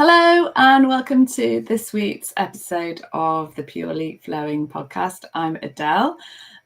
Hello and welcome to this week's episode of the Purely Flowing podcast. I'm Adele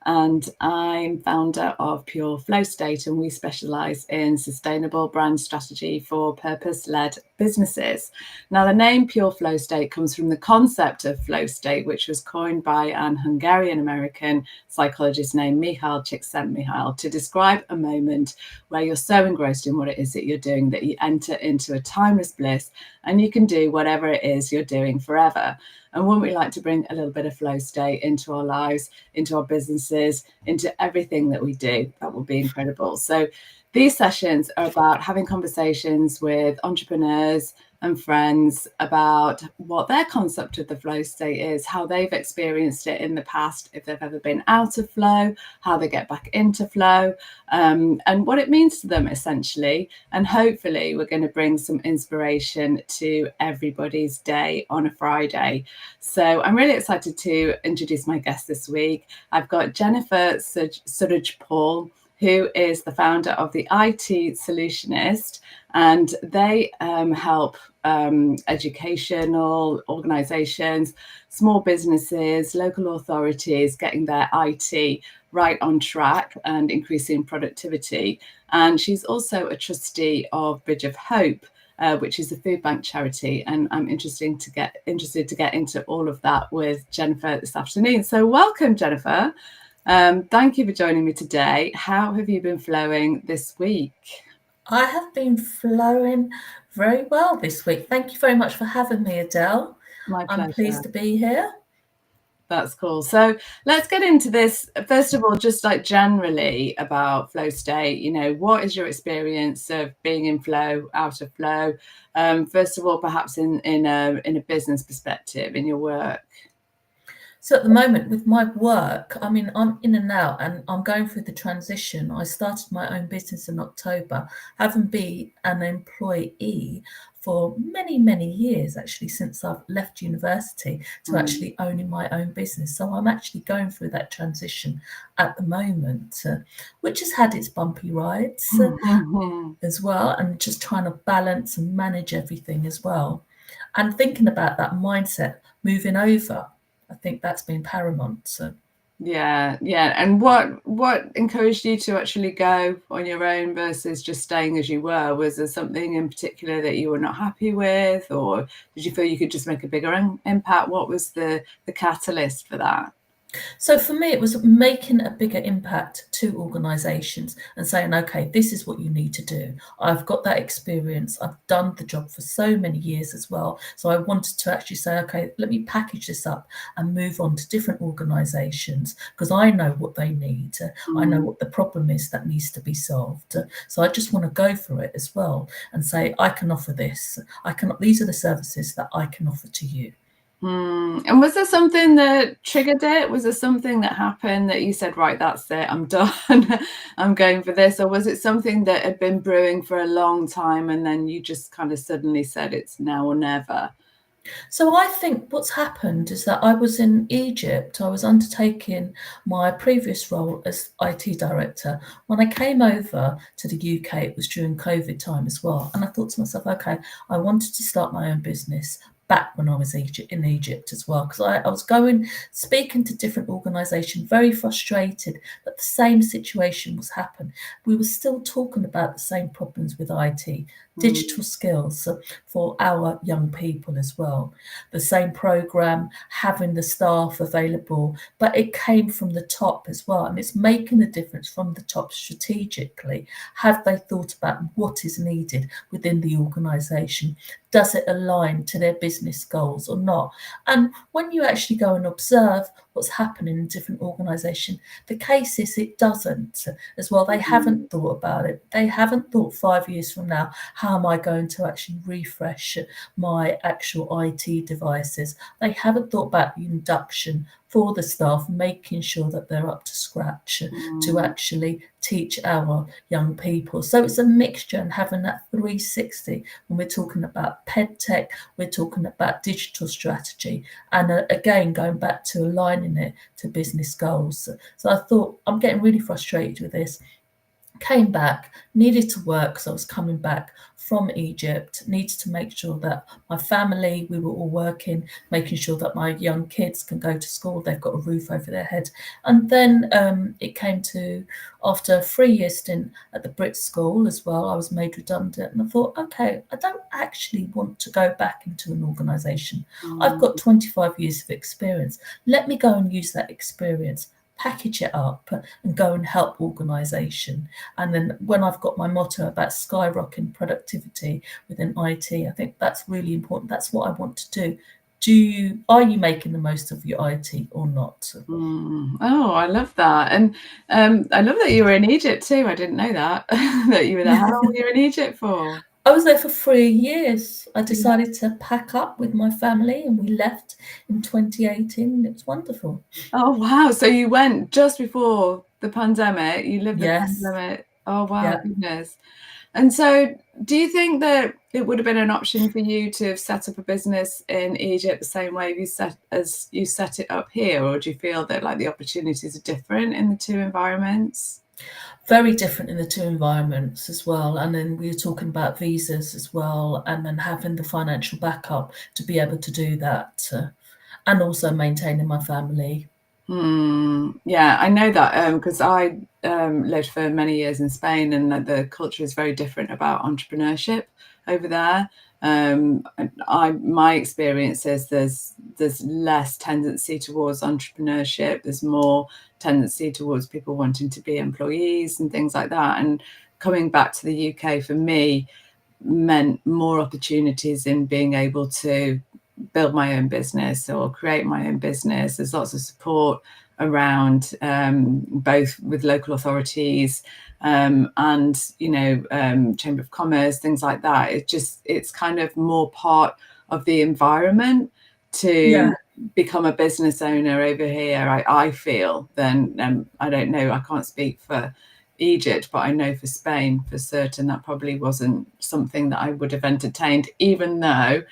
and I'm founder of Pure Flow State, and we specialise in sustainable brand strategy for purpose-led businesses. Now, the name Pure Flow State comes from the concept of flow state, which was coined by an Hungarian-American psychologist named Mihaly Csikszentmihalyi to describe a moment where you're so engrossed in what it is that you're doing that you enter into a timeless bliss and you can do whatever it is you're doing forever. And wouldn't we like to bring a little bit of flow state into our lives, into our businesses, into everything that we do? That would be incredible. So these sessions are about having conversations with entrepreneurs and friends about what their concept of the flow state is, how they've experienced it in the past, if they've ever been out of flow, how they get back into flow, and what it means to them essentially. And hopefully we're going to bring some inspiration to everybody's day on a Friday. So I'm really excited to introduce my guest this week. I've got Jennifer Surujpaul, who is the founder of the IT Solutionist, and they help educational organisations, small businesses, local authorities getting their IT right on track and increasing productivity. And she's also a trustee of Bridge of Hope, which is a food bank charity. And I'm interested to get into all of that with Jennifer this afternoon. So welcome, Jennifer. Thank you for joining me today. How have you been flowing this week? I have been flowing very well this week. Thank you very much for having me, Adele. My pleasure. I'm pleased to be here. That's cool. So let's get into this. First of all, just like generally about flow state, what is your experience of being in flow, out of flow? First of all, perhaps in a business perspective, in your work. So at the moment with my work, I'm in and out and I'm going through the transition. I started my own business in October, having been an employee for many, many years, actually, since I've left university to actually owning my own business. So I'm actually going through that transition at the moment, which has had its bumpy rides as well, and just trying to balance and manage everything as well. And thinking about that mindset moving over, I think that's been paramount. So. Yeah. And what encouraged you to actually go on your own versus just staying as you were? Was there something in particular that you were not happy with, or did you feel you could just make a bigger impact? What was the catalyst for that? So for me, it was making a bigger impact to organisations and saying, okay, this is what you need to do. I've got that experience. I've done the job for so many years as well. So I wanted to actually say, okay, let me package this up and move on to different organisations because I know what they need. I know what the problem is that needs to be solved. So I just want to go for it as well and say, I can offer this. These are the services that I can offer to you. And was there something that triggered it? Was there something that happened that you said, right, that's it, I'm done, I'm going for this? Or was it something that had been brewing for a long time and then you just kind of suddenly said it's now or never? So I think what's happened is that I was in Egypt. I was undertaking my previous role as IT director. When I came over to the UK, it was during COVID time as well. And I thought to myself, okay, I wanted to start my own business back when I was in Egypt as well, because I was speaking to different organisations, very frustrated that the same situation was happening. We were still talking about the same problems with IT, digital skills for our young people as well. The same programme, having the staff available, but it came from the top as well. And it's making a difference from the top strategically. Have they thought about what is needed within the organisation? Does it align to their business goals or not? And when you actually go and observe what's happening in different organisations, the case is it doesn't as well. They haven't thought about it. They haven't thought 5 years from now, how am I going to actually refresh my actual IT devices? They haven't thought about the induction for the staff, making sure that they're up to scratch to actually teach our young people. So it's a mixture and having that 360 when we're talking about ped tech, we're talking about digital strategy, and again, going back to aligning it to business goals. So I thought, I'm getting really frustrated with this. came back, needed to work because I was coming back from Egypt, needed to make sure that my family, we were all working, making sure that my young kids can go to school, they've got a roof over their head. And then it came to, after a 3-year stint at the Brit School as well, I was made redundant. And I thought, okay, I don't actually want to go back into an organisation. I've got 25 years of experience. Let me go and use that experience, package it up and go and help organisation. And then when I've got my motto about skyrocketing productivity within IT, I think that's really important. That's what I want to do. Are you making the most of your IT or not? Oh, I love that. And I love that you were in Egypt too. I didn't know that, that you were there. How long were you in Egypt for? I was there for 3 years. I decided to pack up with my family and we left in 2018. It was wonderful. Oh, wow. So you went just before the pandemic. You lived the Yes. pandemic. Oh, wow. Yeah. Goodness. And so do you think that it would have been an option for you to have set up a business in Egypt the same way as you set it up here? Or do you feel that like the opportunities are different in the two environments? Very different in the two environments as well. And then we were talking about visas as well, and then having the financial backup to be able to do that, and also maintaining my family. Yeah, I know that because I lived for many years in Spain, and the culture is very different about entrepreneurship over there. My experience is there's less tendency towards entrepreneurship. There's more tendency towards people wanting to be employees and things like that. And coming back to the UK for me meant more opportunities in being able to build my own business or create my own business. There's lots of support around both with local authorities and Chamber of Commerce, things like that. It's kind of more part of the environment to become a business owner over here, I feel, than I don't know, I can't speak for Egypt, but I know for Spain for certain that probably wasn't something that I would have entertained, even though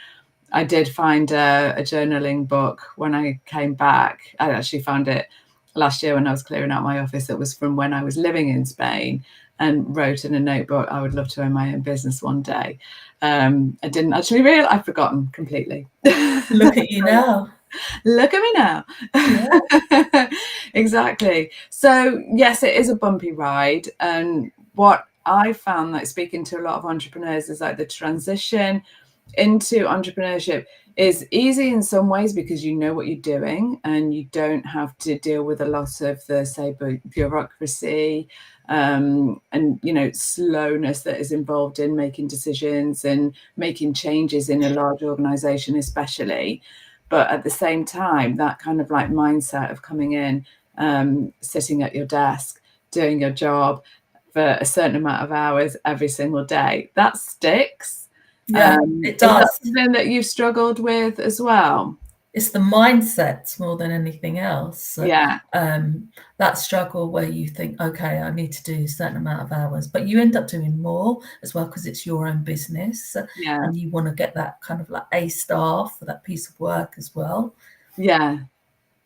I did find a journaling book when I came back. I actually found it last year when I was clearing out my office. It was from when I was living in Spain, and wrote in a notebook, I would love to own my own business one day. I didn't actually realize, I've forgotten completely. Look at you now. Look at me now. Yeah. Exactly. So yes, it is a bumpy ride. And what I found, like speaking to a lot of entrepreneurs, is like the transition into entrepreneurship is easy in some ways because you know what you're doing and you don't have to deal with a lot of the, say, bureaucracy and slowness that is involved in making decisions and making changes in a large organization especially. But at the same time, that kind of like mindset of coming in, sitting at your desk, doing your job for a certain amount of hours every single day, that sticks. Yeah, it Is that does. something that you've struggled with as well? It's the mindset more than anything else. Yeah, That struggle where you think, okay, I need to do a certain amount of hours, but you end up doing more as well because it's your own business yeah, and you want to get that kind of like A star for that piece of work as well. yeah.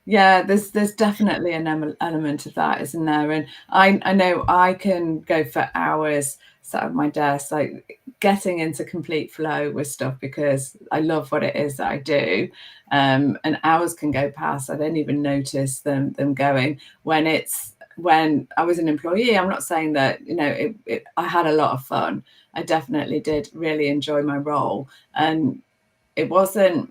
Yeah, there's definitely an element of that, isn't there? And I know I can go for hours sat at my desk, like getting into complete flow with stuff because I love what it is that I do. And hours can go past. I don't even notice them going. When I was an employee, I'm not saying that, I had a lot of fun. I definitely did really enjoy my role. And it wasn't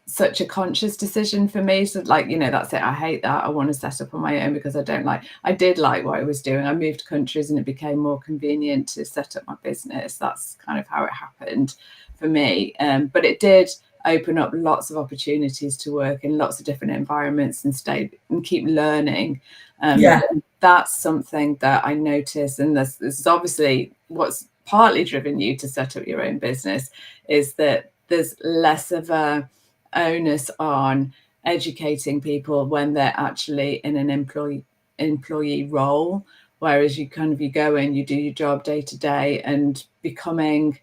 such a conscious decision for me. So like, that's it. I hate that. I want to set up on my own because I did like what I was doing. I moved countries and it became more convenient to set up my business. That's kind of how it happened for me. But it did open up lots of opportunities to work in lots of different environments and stay and keep learning. Yeah. That's something that I notice. And this is obviously what's partly driven you to set up your own business, is that there's less of a onus on educating people when they're actually in an employee role, whereas you go in, you do your job day to day, and becoming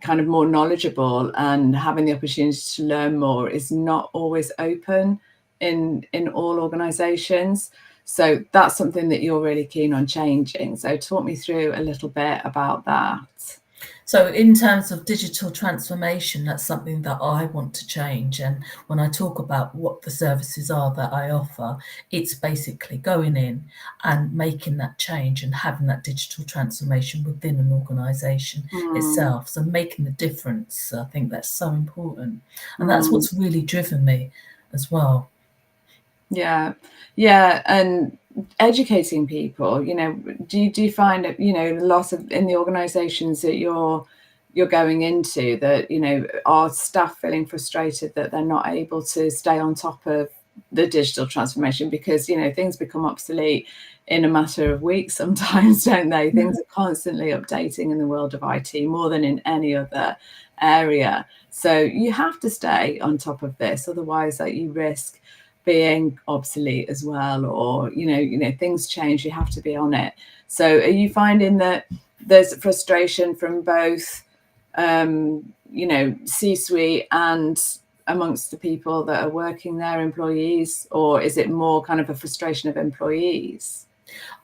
kind of more knowledgeable and having the opportunity to learn more is not always open in all organizations. So that's something that you're really keen on changing. So talk me through a little bit about that. So in terms of digital transformation, that's something that I want to change. And when I talk about what the services are that I offer, it's basically going in and making that change and having that digital transformation within an organisation itself. So making the difference, I think that's so important. And that's what's really driven me as well. Yeah, yeah, and educating people. Do you find that lots of in the organisations that you're going into that are staff feeling frustrated that they're not able to stay on top of the digital transformation because things become obsolete in a matter of weeks sometimes, don't they? Things are constantly updating in the world of IT more than in any other area. So you have to stay on top of this, otherwise you risk being obsolete as well, or things change, you have to be on it. So are you finding that there's frustration from both C-suite and amongst the people that are working there, employees, or is it more kind of a frustration of employees?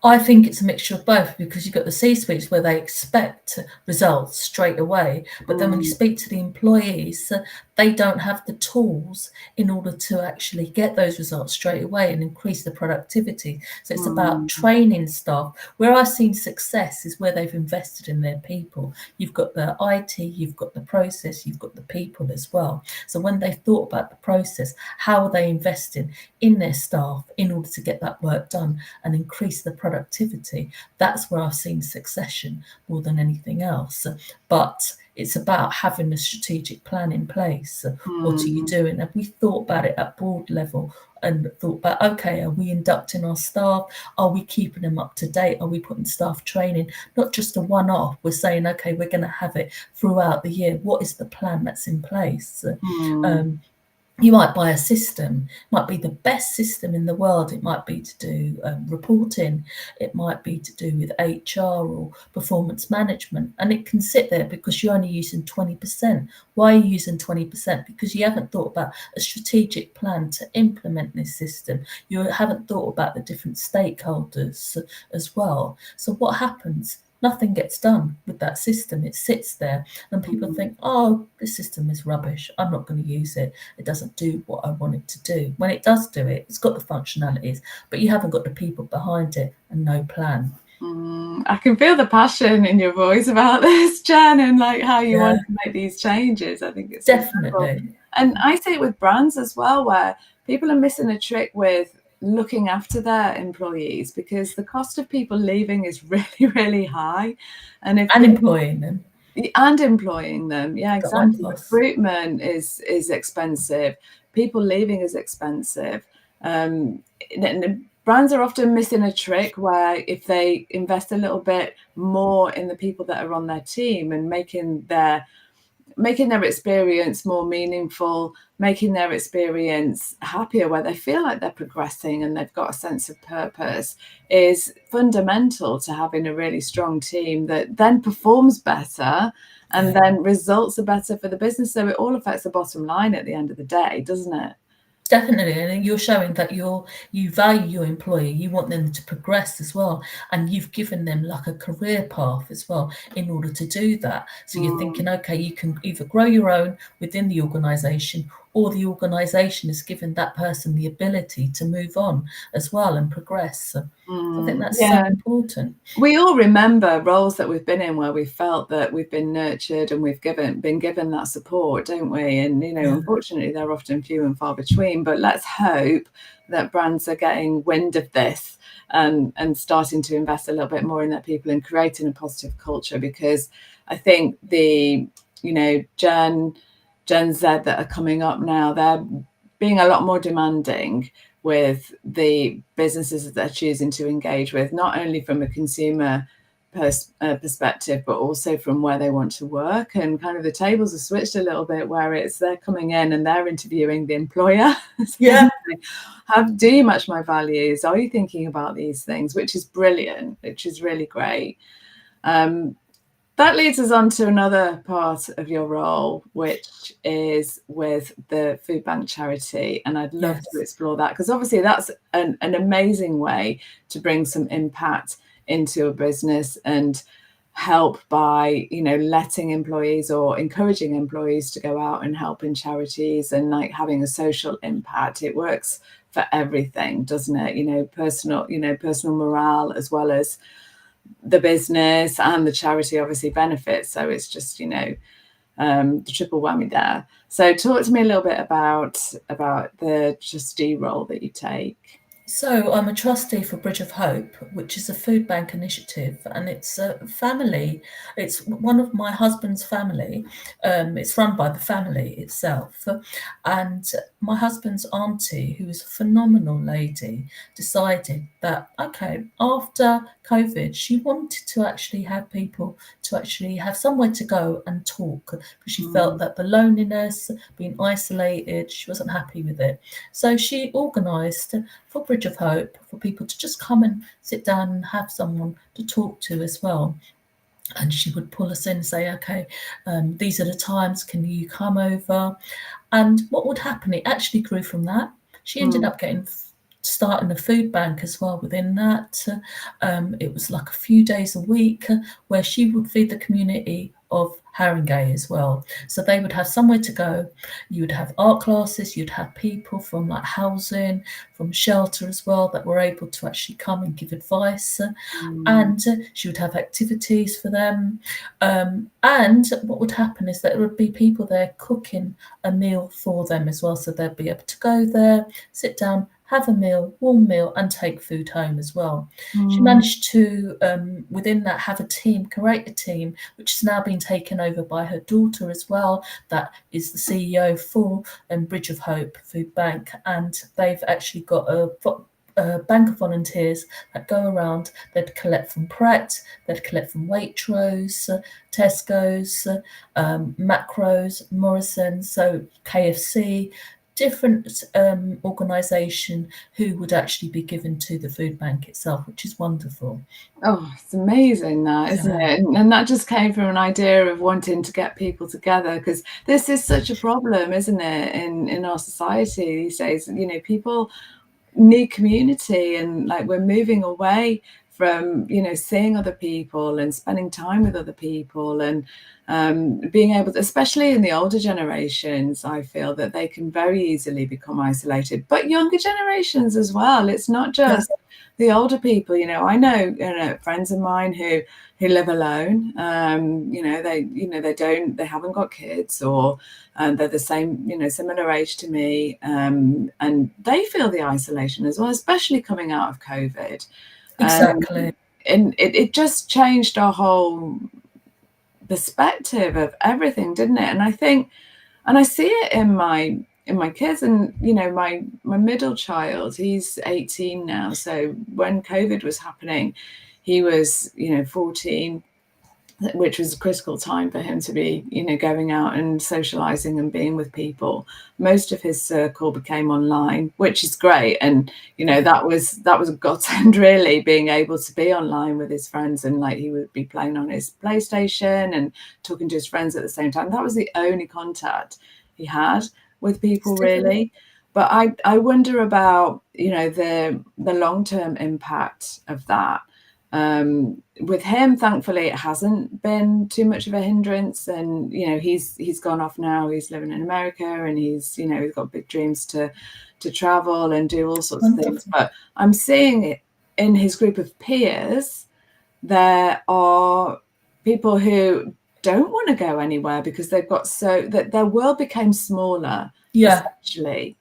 I think it's a mixture of both, because you've got the C-suites where they expect results straight away, but then when you speak to the employees, they don't have the tools in order to actually get those results straight away and increase the productivity. So it's about training staff. Where I've seen success is where they've invested in their people. You've got the IT, you've got the process, you've got the people as well. So when they've thought about the process, how are they investing in their staff in order to get that work done and increase the productivity? That's where I've seen succession more than anything else. But it's about having a strategic plan in place. What are you doing? Have we thought about it at board level and thought about, okay, are we inducting our staff? Are we keeping them up to date? Are we putting staff training? Not just a one-off. We're saying, okay, we're going to have it throughout the year. What is the plan that's in place? You might buy a system, it might be the best system in the world. It might be to do reporting. It might be to do with HR or performance management. And it can sit there because you're only using 20%. Why are you using 20%? Because you haven't thought about a strategic plan to implement this system. You haven't thought about the different stakeholders as well. So what happens? Nothing gets done with that system. It sits there and people think, oh, this system is rubbish. I'm not going to use it. It doesn't do what I want it to do. When it does do it, it's got the functionalities, but you haven't got the people behind it and no plan. I can feel the passion in your voice about this, Jen, and how you want to make these changes. I think it's definitely incredible. And I see it with brands as well, where people are missing a trick with looking after their employees because the cost of people leaving is really, really high. And employing them. And employing them, yeah, exactly. Recruitment is expensive. People leaving is expensive. And brands are often missing a trick where if they invest a little bit more in the people that are on their team and making their experience more meaningful, making their experience happier, where they feel like they're progressing and they've got a sense of purpose, is fundamental to having a really strong team that then performs better and then results are better for the business. So it all affects the bottom line at the end of the day, doesn't it? Definitely, and you're showing that you value your employee. You want them to progress as well, and you've given them like a career path as well in order to do that. So you're thinking, okay, you can either grow your own within the organisation, or the organisation has given that person the ability to move on as well and progress. So I think that's so important. We all remember roles that we've been in where we felt that we've been nurtured and we've been given that support, don't we? And unfortunately, they're often few and far between. But let's hope that brands are getting wind of this and starting to invest a little bit more in their people and creating a positive culture. Because I think the Gen Z that are coming up now, they're being a lot more demanding with the businesses that they're choosing to engage with, not only from a consumer perspective, but also from where they want to work. And kind of the tables are switched a little bit, where it's they're coming in and they're interviewing the employer. Do you match my values? Are you thinking about these things? Which is brilliant, which is really great. that leads us on to another part of your role, which is with the food bank charity. And I'd love to Yes. explore that, because obviously that's an amazing way to bring some impact into a business and help by, you know, letting employees or encouraging employees to go out and help in charities and like having a social impact. It works for everything, doesn't it? Personal morale, as well as the business and the charity obviously benefits. So it's just, the triple whammy there. So talk to me a little bit about the trustee role that you take. So I'm a trustee for Bridge of Hope, which is a food bank initiative, and it's a family. It's one of my husband's family. It's run by the family itself, and my husband's auntie, who is a phenomenal lady, decided that okay, after COVID, she wanted to actually have people to actually have somewhere to go and talk, because she felt that the loneliness, being isolated, she wasn't happy with it. So she organised for Bridge of Hope for people to just come and sit down and have someone to talk to as well. And she would pull us in and say, okay, these are the times, can you come over? And what would happen, it actually grew from that. She ended up starting a food bank as well within that. It was like a few days a week where she would feed the community of Haringey as well. So they would have somewhere to go. You would have art classes, you'd have people from like housing, from shelter as well, that were able to actually come and give advice. And she would have activities for them. And what would happen is that there would be people there cooking a meal for them as well. So they'd be able to go there, sit down, have a meal, warm meal, and take food home as well. She managed to, within that, have a team, create a team, which has now been taken over by her daughter as well, that is the CEO for Bridge of Hope Food Bank. And they've actually got a bank of volunteers that go around. They'd collect from Pret, they'd collect from Waitrose, Tesco's, Macros, Morrison's, so KFC, different organisation who would actually be given to the food bank itself, which is wonderful. Oh, it's amazing that, isn't it? And that just came from an idea of wanting to get people together, because this is such a problem, isn't it, in our society these days. People need community, and like we're moving away from seeing other people and spending time with other people, and being able to, especially in the older generations, I feel that they can very easily become isolated, but younger generations as well. It's not just the older people. I know friends of mine who live alone. They haven't got kids, or they're the same, similar age to me, and they feel the isolation as well, especially coming out of COVID. Exactly. And it just changed our whole perspective of everything, didn't it? And I think, and I see it in my kids, and my middle child, he's 18 now. So when COVID was happening, he was 14, which was a critical time for him to be going out and socializing and being with people. Most of his circle became online, which is great, and that was a godsend, really, being able to be online with his friends, and like he would be playing on his PlayStation and talking to his friends at the same time. That was the only contact he had with people, really. But I wonder about the long-term impact of that. With him, thankfully, it hasn't been too much of a hindrance, and he's gone off now. He's living in America, and he's got big dreams to travel and do all sorts of things. But I'm seeing it in his group of peers. There are people who don't want to go anywhere because they've got so that their world became smaller, essentially.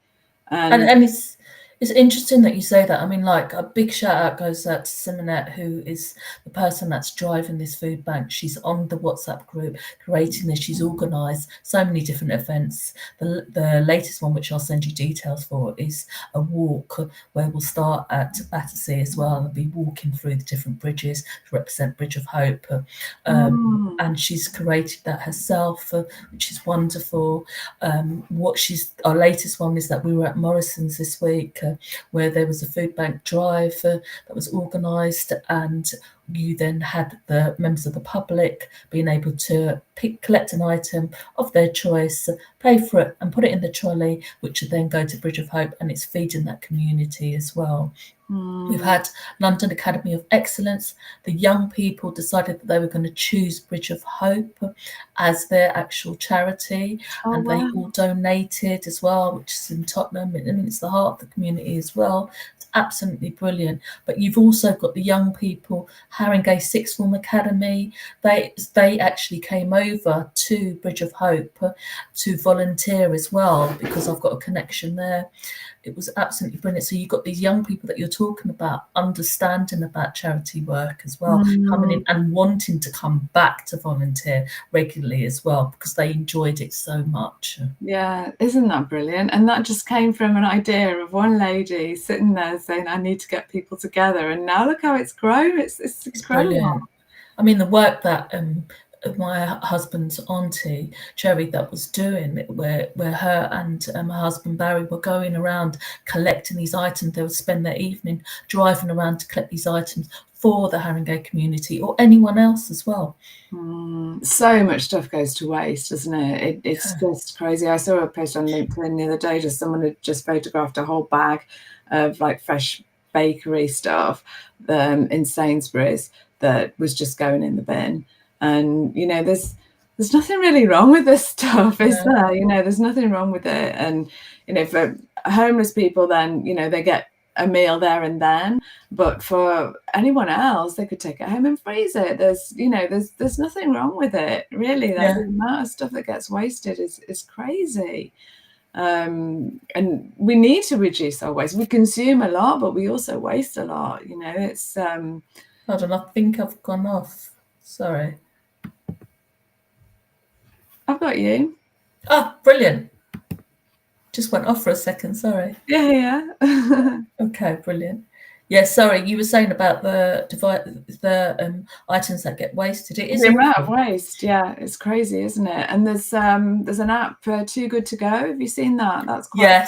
And it's interesting that you say that. I mean, like, a big shout out goes out to Simonette, who is the person that's driving this food bank. She's on the WhatsApp group creating this. She's organised so many different events. The latest one, which I'll send you details for, is a walk where we'll start at Battersea as well, and be walking through the different bridges to represent Bridge of Hope. And she's created that herself, which is wonderful. Our latest one is that we were at Morrison's this week, where there was a food bank drive that was organised, and you then had the members of the public being able to collect an item of their choice, pay for it and put it in the trolley, which would then go to Bridge of Hope, and it's feeding that community as well. We've had London Academy of Excellence. The young people decided that they were going to choose Bridge of Hope as their actual charity, and they all donated as well, which is in Tottenham. I mean, it's the heart of the community as well. It's absolutely brilliant. But you've also got the young people, Haringey Sixth Form Academy. They actually came over to Bridge of Hope to volunteer as well, because I've got a connection there. It was absolutely brilliant. So you've got these young people that you're talking about, understanding about charity work as well, coming in and wanting to come back to volunteer regularly as well, because they enjoyed it so much. Yeah, isn't that brilliant? And that just came from an idea of one lady sitting there saying, I need to get people together. And now look how it's grown. It's incredible. Brilliant. I mean, the work that my husband's auntie Cherry that was doing, where her and her husband Barry were going around collecting these items. They would spend their evening driving around to collect these items for the Haringey community or anyone else as well. So much stuff goes to waste, doesn't it? It's just crazy. I saw a post on LinkedIn the other day, just someone had just photographed a whole bag of like fresh bakery stuff in Sainsbury's that was just going in the bin. And there's nothing really wrong with this stuff, is there? There's nothing wrong with it. And for homeless people, then they get a meal there and then, but for anyone else, they could take it home and freeze it. There's nothing wrong with it, really. Like, the amount of stuff that gets wasted is crazy. And we need to reduce our waste. We consume a lot, but we also waste a lot. It's Hold on, I think I've gone off. Sorry. I've got you. Oh, brilliant. Just went off for a second, sorry. Yeah. Okay, brilliant. Yeah, sorry, you were saying about the items that get wasted. It is the amount of waste. Yeah, it's crazy, isn't it? And there's an app for Too Good to Go. Have you seen that? That's quite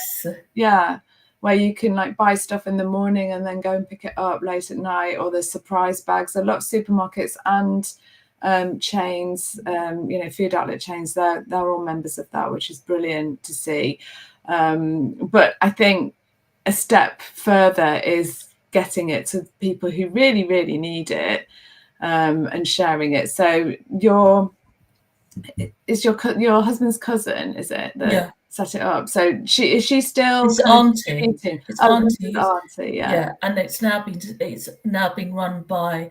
where you can like buy stuff in the morning and then go and pick it up late at night. Or there's surprise bags. A lot of supermarkets and chains, food outlet chains, they're all members of that, which is brilliant to see. But I think a step further is getting it to people who really, really need it, and sharing it. So your husband's cousin, is it, that set it up? So is she still it's auntie? It's auntie, yeah. And it's now been run by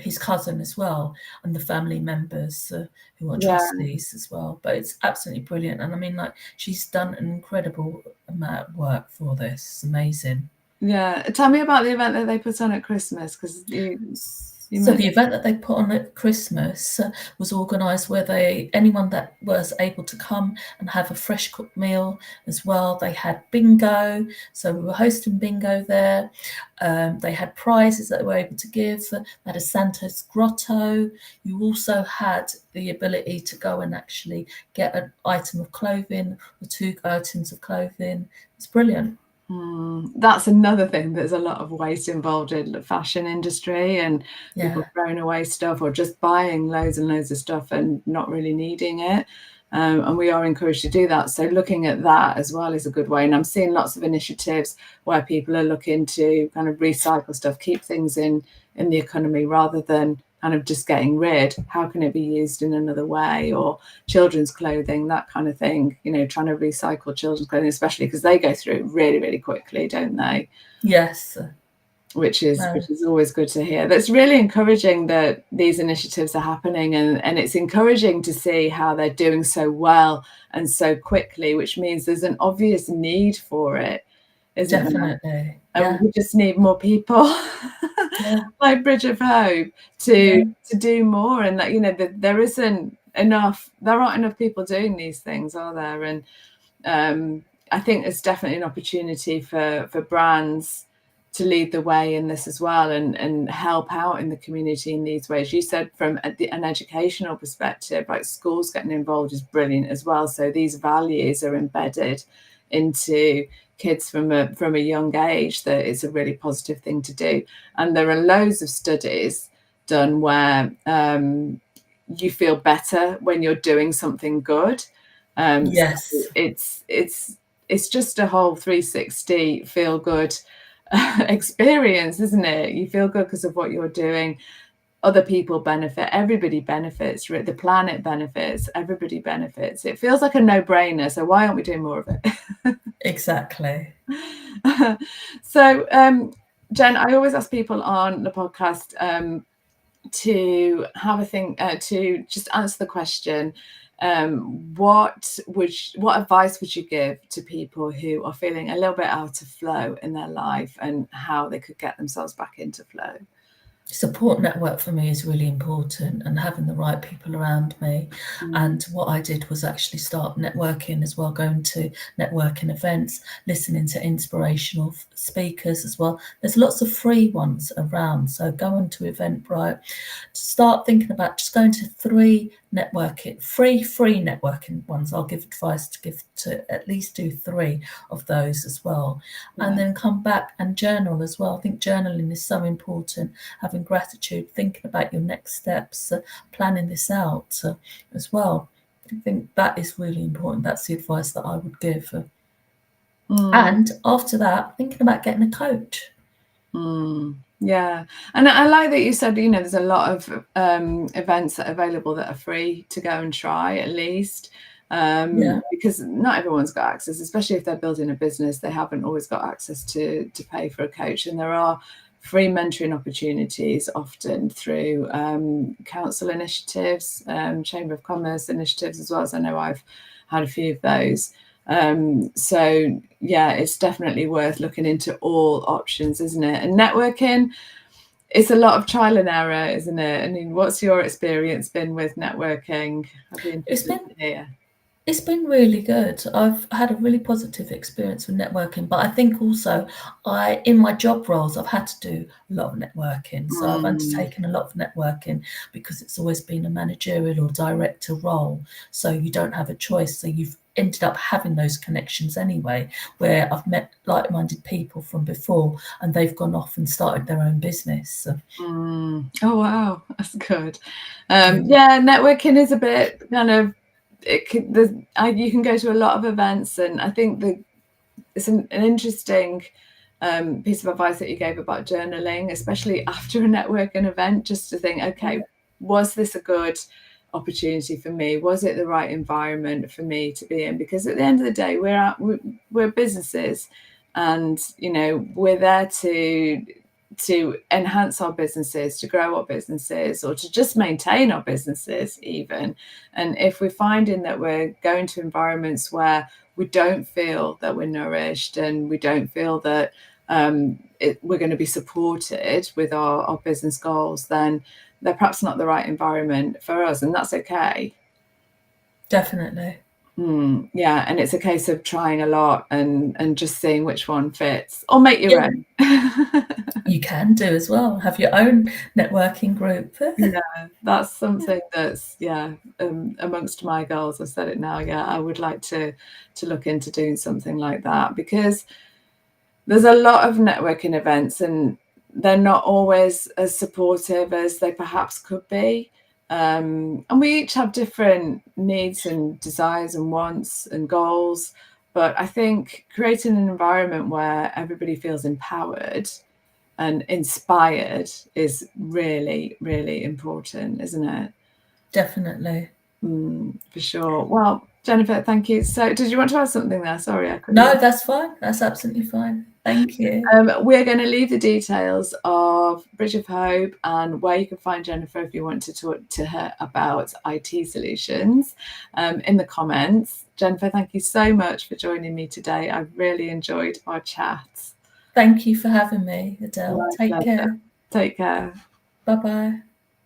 his cousin as well, and the family members who are trustees as well. But it's absolutely brilliant, and I mean, like, she's done an incredible amount of work for this. It's amazing. Yeah, tell me about the event that they put on at Christmas, because so the event that they put on at Christmas was organised where anyone that was able to come and have a fresh cooked meal as well. They had bingo, so we were hosting bingo there. They had prizes that they were able to give. They had a Santa's grotto. You also had the ability to go and actually get an item of clothing or 2 items of clothing. It's brilliant. That's another thing. There's a lot of waste involved in the fashion industry, and people throwing away stuff or just buying loads and loads of stuff and not really needing it. And we are encouraged to do that. So looking at that as well is a good way. And I'm seeing lots of initiatives where people are looking to kind of recycle stuff, keep things in the economy rather than kind of just getting rid. How can it be used in another way? Or children's clothing, that kind of thing, trying to recycle children's clothing, especially because they go through it really, really quickly, don't they? Yes. Which is always good to hear. That's really encouraging that these initiatives are happening, and it's encouraging to see how they're doing so well and so quickly, which means there's an obvious need for it, isn't there? Definitely. And we just need more people like Bridge of Hope to do more. And that, there aren't enough people doing these things, are there? And I think there's definitely an opportunity for brands to lead the way in this as well, and help out in the community in these ways. You said from an educational perspective, like schools getting involved is brilliant as well. So these values are embedded into kids from a young age, that it's a really positive thing to do. And there are loads of studies done where you feel better when you're doing something good. Yes. So it's just a whole 360 feel good experience, isn't it? You feel good because of what you're doing. Other people benefit, everybody benefits, the planet benefits, everybody benefits. It feels like a no-brainer, so why aren't we doing more of it? Exactly. So Jen, I always ask people on the podcast to have a think, to just answer the question, what advice would you give to people who are feeling a little bit out of flow in their life, and how they could get themselves back into flow? Support network for me is really important, and having the right people around me. And what I did was actually start networking as well, going to networking events, listening to inspirational speakers as well. There's lots of free ones around, so go on to Eventbrite. Start thinking about just going to 3 networking, free networking ones. I'll give advice to at least do 3 of those as well. Yeah. And then come back and journal as well. I think journaling is so important, having gratitude, thinking about your next steps, planning this out as well. I think that is really important. That's the advice that I would give. And after that, thinking about getting a coach. Yeah, and I like that you said, there's a lot of events that are available that are free to go and try, at least. Because not everyone's got access, especially if they're building a business. They haven't always got access to pay for a coach, and there are free mentoring opportunities often through council initiatives, Chamber of Commerce initiatives as well, as I know I've had a few of those. So yeah, it's definitely worth looking into all options, isn't it? And networking, it's a lot of trial and error, isn't it? I mean, what's your experience been with networking? I'd be interested to hear. It's been really good. I've had a really positive experience with networking, but I think also in my job roles, I've had to do a lot of networking. So I've undertaken a lot of networking because it's always been a managerial or director role. So you don't have a choice. So you've ended up having those connections anyway, where I've met like-minded people from before, and they've gone off and started their own business. Oh, wow. That's good. Yeah, networking is a bit kind of, you can go to a lot of events, and I think it's an interesting piece of advice that you gave about journaling, especially after a networking event, just to think, okay, was this a good opportunity for me? Was it the right environment for me to be in? Because at the end of the day, we're businesses, and we're there to enhance our businesses, to grow our businesses, or to just maintain our businesses even. And if we're finding that we're going to environments where we don't feel that we're nourished, and we don't feel that we're going to be supported with our business goals, then they're perhaps not the right environment for us, and that's okay. Definitely. Yeah, and it's a case of trying a lot and just seeing which one fits, or make your own. You can do as well. Have your own networking group. Yeah, that's something that's amongst my goals. I've said it now. Yeah, I would like to look into doing something like that, because there's a lot of networking events, and they're not always as supportive as they perhaps could be. And we each have different needs and desires and wants and goals. But I think creating an environment where everybody feels empowered and inspired is really, really important, isn't it? Definitely. For sure. Well, Jennifer, thank you. So did you want to add something there? Sorry, I couldn't. No, that's fine. That's absolutely fine. Thank you. We're going to leave the details of Bridge of Hope and where you can find Jennifer if you want to talk to her about IT solutions in the comments. Jennifer, thank you so much for joining me today. I've really enjoyed our chat. Thank you for having me, Adele. My Take pleasure. care. Take care. Bye-bye.